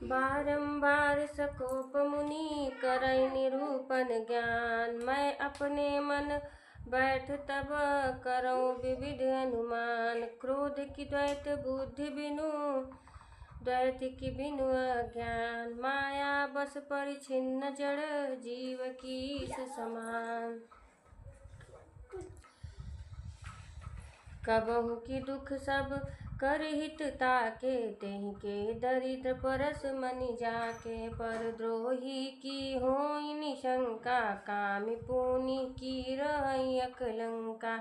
बारंबार सकोप मुनि करई निरूपण ज्ञान। मैं अपने मन बैठ तब करऊँ विविध अनुमान। क्रोध की द्वैत बुद्धि बिनु द्वैत की बिनु अज्ञान। माया बस परिछिन्न जड़ जीव की इस समान। कबहु की दुख सब कर हित ताके। तेहि के दरिद्र परस मनि जाके। पर द्रोही की होई निशंका। कामी पुनि की रहई अकलंका।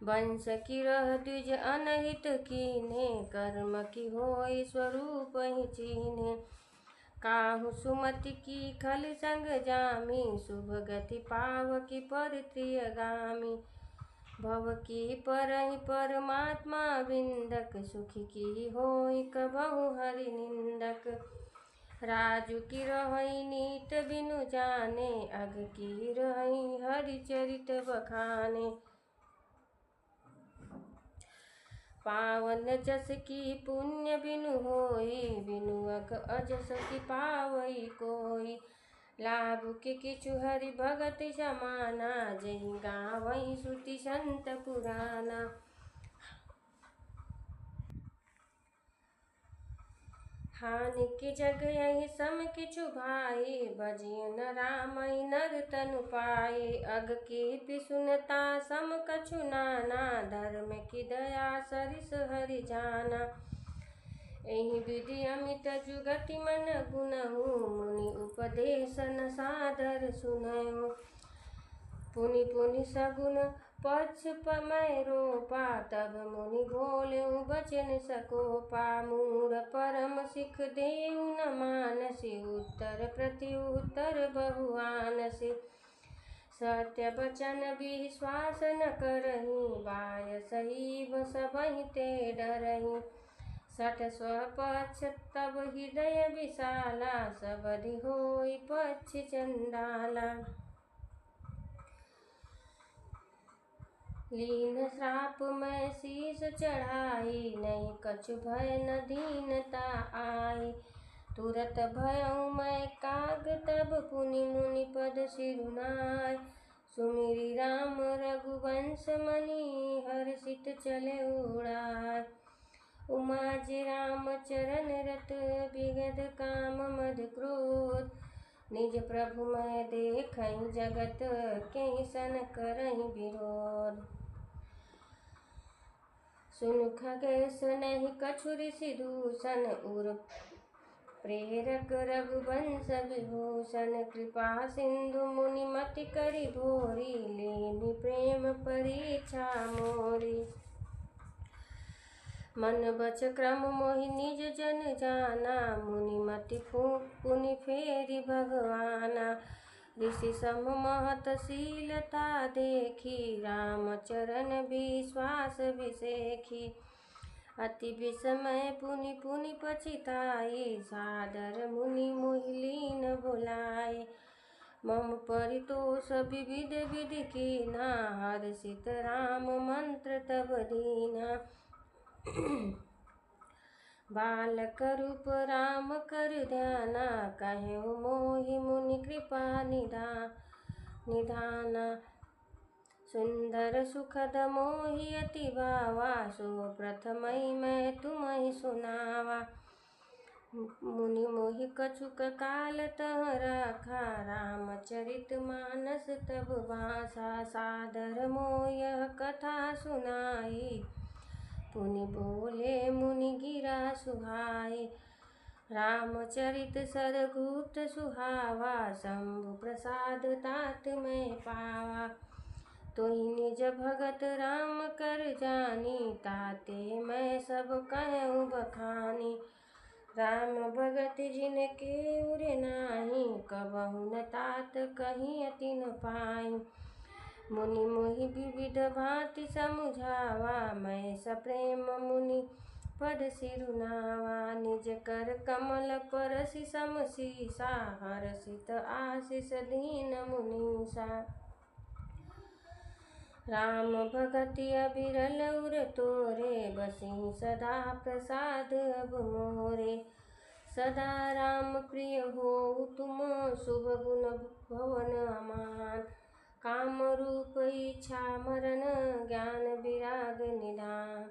वंश की रह द्विज अनहित कीन्हे। कर्म की होई स्वरूप ही चीन्हे। काहू सुमति की खल संग जामी। शुभ गति पाव की पर प्रियगामी। भव की परहि परमात्मा विंदक। सुखी की होई कबहु हरि निंदक। राजु की रहई नीत बिनु जाने। अग की रहई हरि चरित बखाने। पावन जस की पुण्य बिनु होई। बिनु अग अजस की पावई कोई। लाभ के किछु हरि भगत समाना। जहि गावई श्रुति संत पुराना। हानि की जग यही सम किछु भाई। भजिय न रामई नर तनु पाई। अग की पिसुनता सम कछु नाना। धर्म की दया सरिस हरि जाना। एहि विधि अमित जुगति मन गुनहु। मुनि उपदेश न सादर सुनहु। पुनि पुनि सगुन पक्ष मैं रोपा। तब मुनि बोलेउ बचन सकोपा। मूढ़ परम सिख देउ न मानसी। उत्तर प्रति उत्तर बहु आनसी। सत्य बचन विश्वास न करही। बाय सहीब सबहि ते डरही। सठ स्वपक्ष तब हृदय विशाला। सबधि होई पक्ष चंडाला। लीन श्राप में शीस चढ़ाई। नहीं कछु भय न दीनता आई। तुरत भयउ मैं काग तब पुनि मुनि पद सिरुनाय। सुमिरि राम रघुवंश मनि हर्षित चले उड़ाय। उमाजी राम चरण रत बिगद काम मद क्रोध। निज प्रभु मैं देखहि जगत के सन करहि विरोध। सुनु खगेश नहीं कछु ऋषि दूषण। उर प्रेरक रघुवंश विभूषण। कृपा सिंधु मुनि मति करि भोरी। लेनि प्रेम परीक्षा मोरी। मन बच क्रम मोहि निज जन जाना। मुनि मति पुनि फेरि भगवाना। ऋषि सम महत शीलता देखी। राम चरण विश्वास विसेखी। अति विस्मय पुनि पुनि पछिताई। सादर मुनि मोहि लीन बुलाई। मम परितोष विविध विधि कीना। हर्षित राम मंत्र तब दीना। बालक रूप राम कर ध्याना। कहेउ मोहि मुनि कृपा निधाना। सुंदर सुखद मोहि अति भावा। सो प्रथमहि मैं तुम्हि सुनावा। मुनि मोहि कछुक काल तह राखा। रामचरित मानस तब भाषा। सादर मोहि यह कथा सुनाई। पुनि बोले मुनि गिरा सुहाई। रामचरित सरगुप्त सुहावा। शंभु प्रसाद तात में पावा। तोहि निज भगत राम कर जानी। ताते मैं सब कहूँ बखानी। राम भगत जिनके उर नाही। कबहु न तात कहीं अति न पाई। मुनि मोहि विविध भांति समुझावा। मैं सप्रेम मुनि पद सिरुनावा। निज कर कमल परसि सम सीसा। हर्षित आशीष दीन मुनीसा। राम भगति अबिरल उर तोरे। बसी सदा प्रसाद अब मोरे। सदा राम प्रिय हो तुम, शुभ गुण भवन अमान। काम रूप इच्छा मरण, ज्ञान विराग निधान।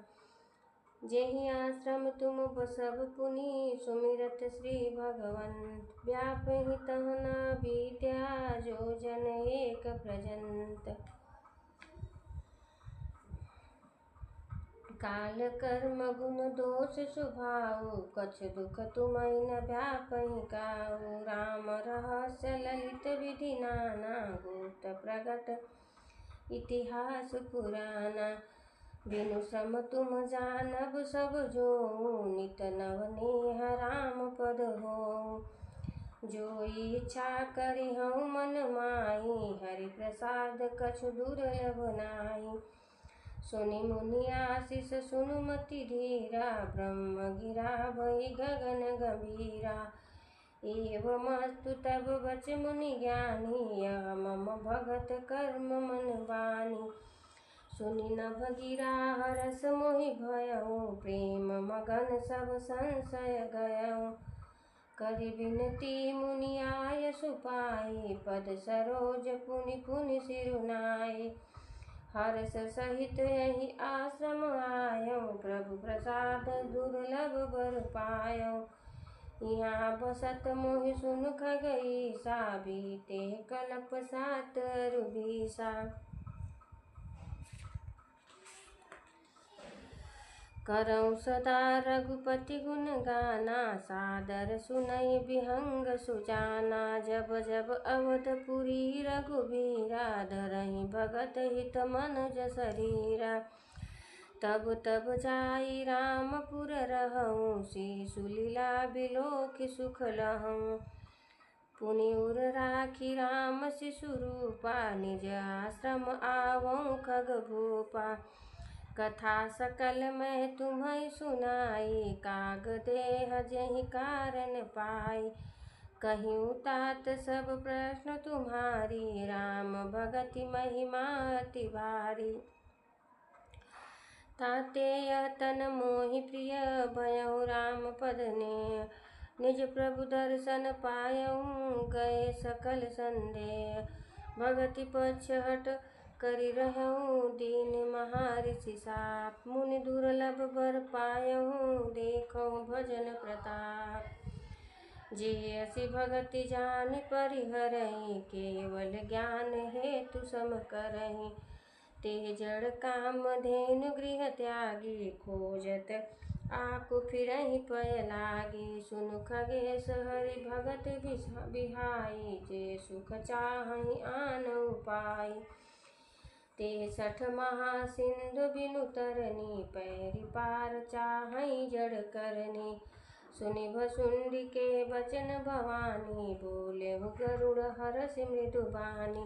जेहि आश्रम तुम बसब पुनि, सुमिरत श्री भगवंत। व्यापहि तह न विद्या, जो जन एक प्रजंत। काल कर्म गुण दोष स्वभाव, कछ दुख तुम्हि न व्यापहि काहू। राम रहस्य ललित विधि नाना, भूत प्रगट इतिहास पुराना। बिनु श्रम तुम जानब सब जोऊ, नित नव नेह राम पद होऊ। जो इच्छा करिहउँ मन माहि, हरि प्रसाद कछु दुर्लभ नाहि। सुनि मुनि आशीष सुनुमति धीरा, ब्रह्म गिरा भई गगन गंभीरा। एवमस्तु तब बच मुनि ज्ञानी, यह मम भगत कर्म मन बानी। सुनि नभ गिरा हरष मोहि भयउ, प्रेम मगन सब संशय गयउ। करि बिनती मुनि आय सुपाई, पद सरोज पुनि पुनि सिरुनाई। हर्ष सहित यही आश्रम आयउ, प्रभु प्रसाद दुर्लभ बर पायउ। यहाँ बसत मोहि सुन खगईसा, बीते कल्प 7 अरु 20। करऊँ सदा रघुपति गुण गाना, सादर सुनई बिहंग सुजाना। जब जब अवधपुरी रघुबीरा, धरहि भगत हित मन जसरीरा। तब तब जाई रामपुर रहऊँ, सीसु लीला बिलोकि सुख लहऊँ। पुनि उर राखी राम शिशु रूपा, निज आश्रम आवऊँ खगभूपा। कथा सकल मैं तुम्हि सुनाई, कागदेह जेहि कारण पाई। कहिऊँ तात सब प्रश्न तुम्हारी, राम भगति महिमा अति भारी। ताते यह तन मोहि प्रिय, भयउ राम पद नेय। निज प्रभु दर्शन पायऊँ, गए सकल संदेह। भगति पक्ष हट करि रहऊँ, दीन महर्षि साप। मुनि दुर्लभ बर पायऊँ, देखऊँ भजन प्रताप। जे असी भगति जानि परिहरहि, केवल ज्ञान हेतु सम करहि। ते जड़ काम धेनु गृह त्यागी, खोजत आकु फिरहि पय लागी। सुनु खगेश हरि भगत बिहाई, जे सुख चाहि आन उपाय। ते 60 महासिंधु बिनु तरनी, पैरि पार चाहै जड़ करनी। सुनि भसुंडी के बचन भवानी, बोलेहु गरुड़ हरषि मृदु बानी।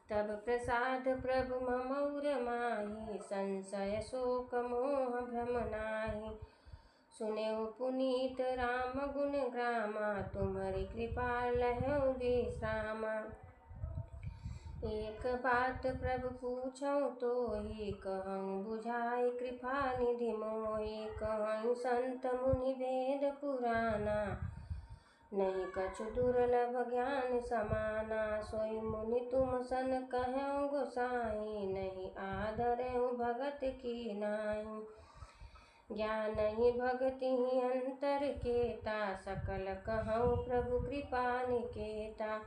तब प्रसाद प्रभु मम उर माहि, संशय शोक मोह भ्रम नाहि। सुनेउ पुनीत राम गुण ग्रामा, तुम्हरी कृपा लहऊ विश्रामा। एक बात प्रभु पूछऊँ तोहि, कहऊँ बुझाई कृपा निधि मोहि। कहईं संत मुनि वेद पुराना, नहीं कछु दुर्लभ ज्ञान समाना। सोई मुनि तुम सन कहऊँ गोसाई, नहीं आदरेउ भगत की नाई। ज्ञानहि भगति ही अंतर केता, सकल कहऊँ प्रभु कृपा निकेता।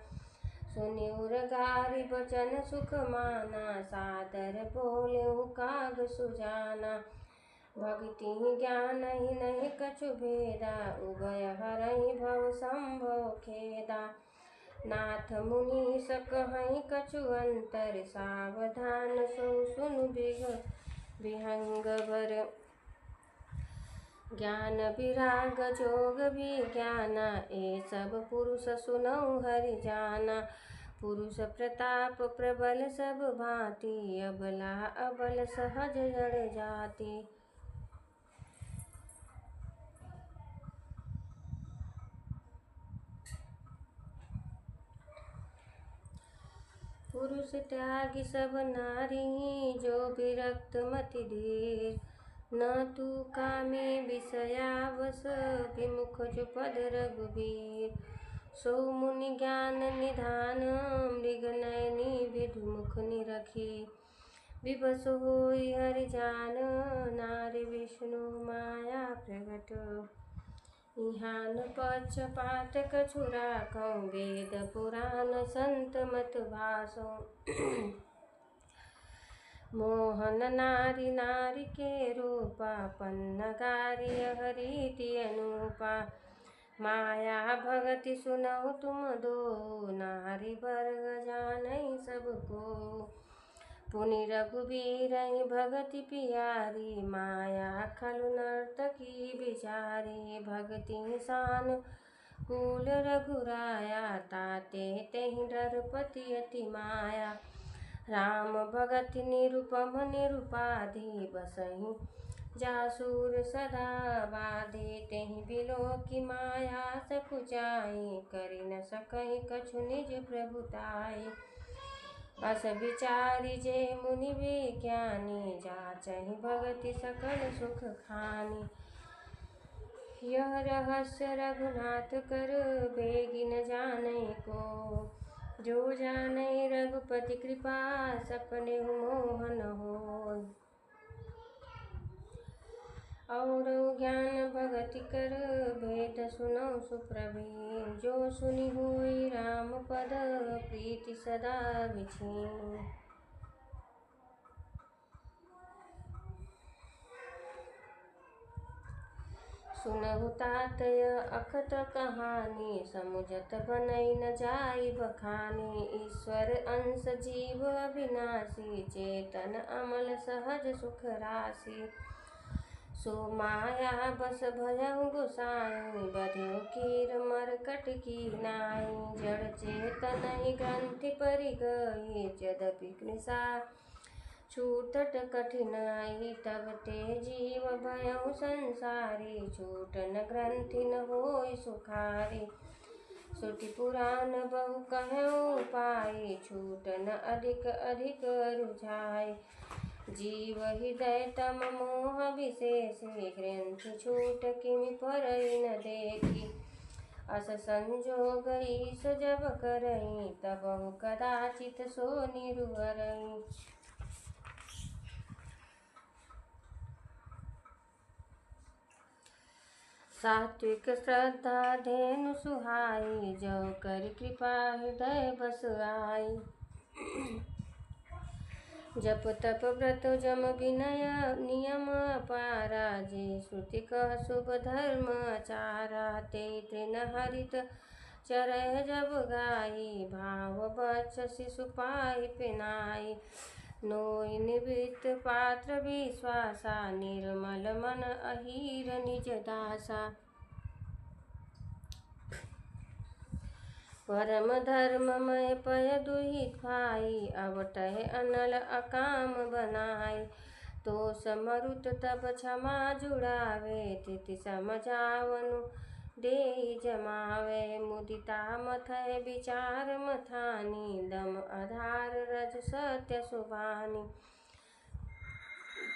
सुनि उर गारी बचन सुख माना, सादर बोलेहु काग सुजाना। भगति ज्ञानहि नहीं कछु भेदा, उभय हरहि भव संभव खेदा। नाथ मुनीस कहहि कछु अंतर, सावधान सो सुनु बिहंग बर। ज्ञान विराग जोग विज्ञाना, ए सब पुरुष सुनऊ हरि जाना। पुरुष प्रताप प्रबल सब भांति, अबला अबल सहज जड़ जाति। पुरुष त्यागी सब नारी, जो विरक्त मति धीर। न तू कामी विषयावस विमुख जो पद रघुबीर। सो मुनि ज्ञान निधान मृग नयनी विधुमुख निरखी। विवश होई हरि जान नारी विष्णु माया प्रगट। इहान पक्षपात कछु राखौं वेद पुराण संत मत भासौं। मोहन नारी नारी के रूपा पन्नगारी हरिति अनुपा। माया भगति सुनौ तुम दो नारी वर्ग जानई सबको। पुनि रघुबीर भगति पियारी माया खलु नर्तकी बिचारी। भगति सान कूल रघुराया ताते तेहि डरपति अति माया। राम भगति निरुपम निरुपाधि बसहि जासूर सदा बाधे। तेहि बिलोकी माया सकुचाई करि न सकहि कछु निज प्रभुताई। अस विचारी जे मुनि विज्ञानी जाचहि भगति सकल सुख खानी। यह रहस्य रघुनाथ कर बेगी न जानै को। जो जानै रघुपति कृपा सपने मोहन होय। और ज्ञान भगति कर भेद सुनौ सुप्रवीण। जो सुनि होई राम पद प्रीति सदा बिछीन। सुनहु तात अखत कहानी समुझत बनई न जाई बखानी। ईश्वर अंश जीव अविनाशी चेतन अमल सहज सुख राशि। सो माया बस भयउ गोसाई बधियो कीर मरकट की नाई। जड़ चेतन ग्रंथि परि गई यद्यपि कृषा छूटत कठिनाई। तब ते जीव भयउ संसारी छूटन ग्रंथि न होई सुखारी। श्रुति पुराण बहु कहउँ पाई छूटन अधिक अधिक रुझाई। जीव हृदय तम मोह विशेषी ग्रंथि छूट किमि परई न देखी। अस संजोग ईश जब करई तबहु कदाचित सो निरुहरई। सात्विक श्रद्धा धेनु सुहाई जो कर कृपा हृदय बस आई। जप तप व्रत जम विनय नियम अपारा। जे श्रुति कह शुभ धर्म आचारा। ते तृण हरित चरय जब गाई भाव बच्च शिशु पाई पिनाई। नोई निवृत्त पात्र विश्वासा निर्मल मन अहीर निज दासा। परम धर्ममय पय दुहित भाई अवटह अनल अकाम बनाई। तो समरुत तब क्षमा जुड़ावे तिथि समझावनु देहि जमावे। मुदिता मथय विचार मथानी दम आधार रज सत्य सुभानी।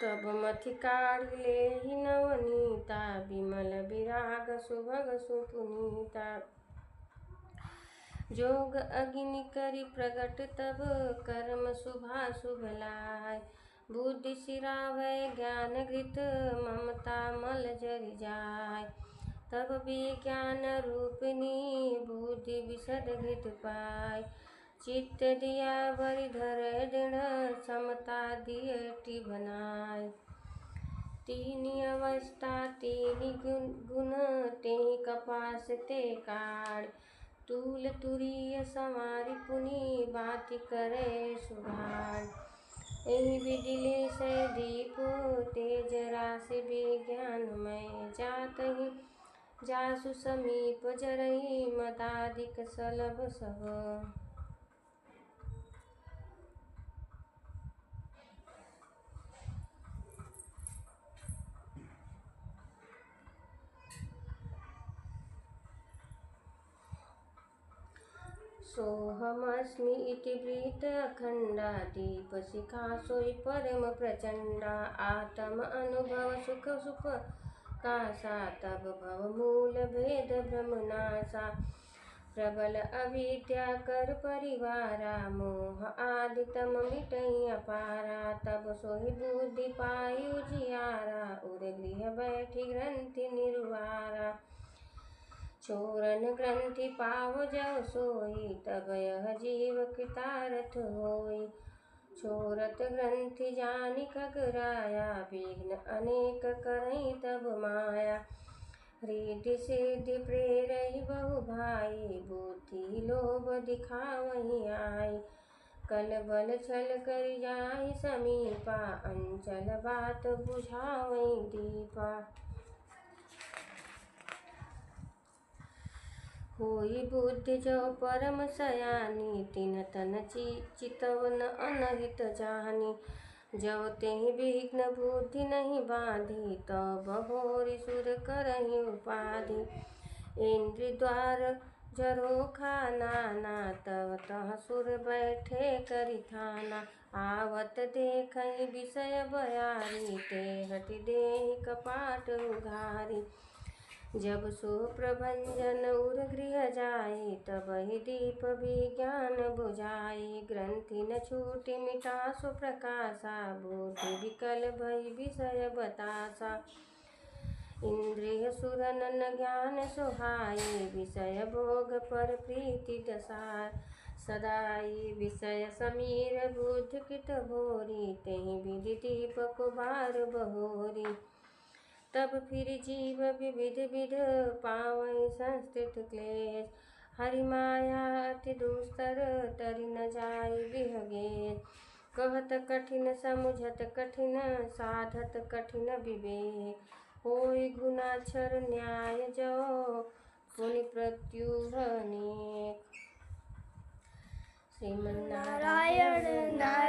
तब मथि काढ़ि लेहि नवनीता विमल विराग सुभग सुपुनीता। जोग अग्नि करि प्रगट तब कर्म शुभाशुभ लाय। बुद्धि सिरावै ज्ञान घृत ममता मल जरि जाय। तब विज्ञान रूपिणी बुद्धि विशद घृत पाय। चित्त दिया बरि धर दृढ़ समता दियटि बनाय। तीनि अवस्था तीनि गुण तेहि कपास ते काढ़। तूल तुरीय संवारि पुनि बाति करे सुधार। एहि विधि लेसै दीप तेज राशि विज्ञानमय। जातहि जासु समीप जरहि मदादिक सलभ सब। सोऽहमस्मि इति वृत्त अखण्डा दीपशिखा सोई परम प्रचण्डा आत्म अनुभव सुख सुपकाशा तब भव मूल भेद भ्रमनाशा प्रबल अविद्या कर परिवारा मोह आदि तम मिटई अपारा तब सोई बुद्धि पाई उजियारा उर गृह बैठी ग्रंथि निर्वारा चोरन ग्रंथि पाव जव सोई तब यह जीव कृतार्थ होई छोरत ग्रंथि जानि खगराया विघ्न अनेक करई तब माया रिद्धि सिद्धि प्रेरई बहु भाई बुद्धि लोभ दिखावही आई कल बल छल कर जाहि समीपा अंचल बात बुझावही दीपा होई बुद्धि जो परम सयानी तिन तन चितवन अनहित जानी जब तेहि विघ्न बुद्धि नहीं बांधी तब भोरि सुर करहि उपाधि इंद्रि द्वार झरोखा नाना तब तह सुर बैठे करि थाना आवत देखहि विषय बयारी ते हटि देहि कपाट उघारी जब सो प्रभंजन उर गृह जाई तब ही दीप विज्ञान बुझाई ग्रंथि न छूटि मिटा सो प्रकाशा बुद्धि विकल भई विषय बतासा इंद्रिय सुरन न ज्ञान सुहाई विषय भोग पर प्रीति दसार सदाई विषय समीर बुद्धि कृत भोरी तेहि विधि दीपक बार बहोरी तब फिर जीव विविध विध पावई संस्कृत क्लेश हरि माया अति दुस्तर तरि न जाय विहगे कहत कठिन समुझत कठिन साधत कठिन विवेक होई गुणाक्षर न्याय जो पुनि प्रत्युह अनेक श्रीमन्नारायण नारायण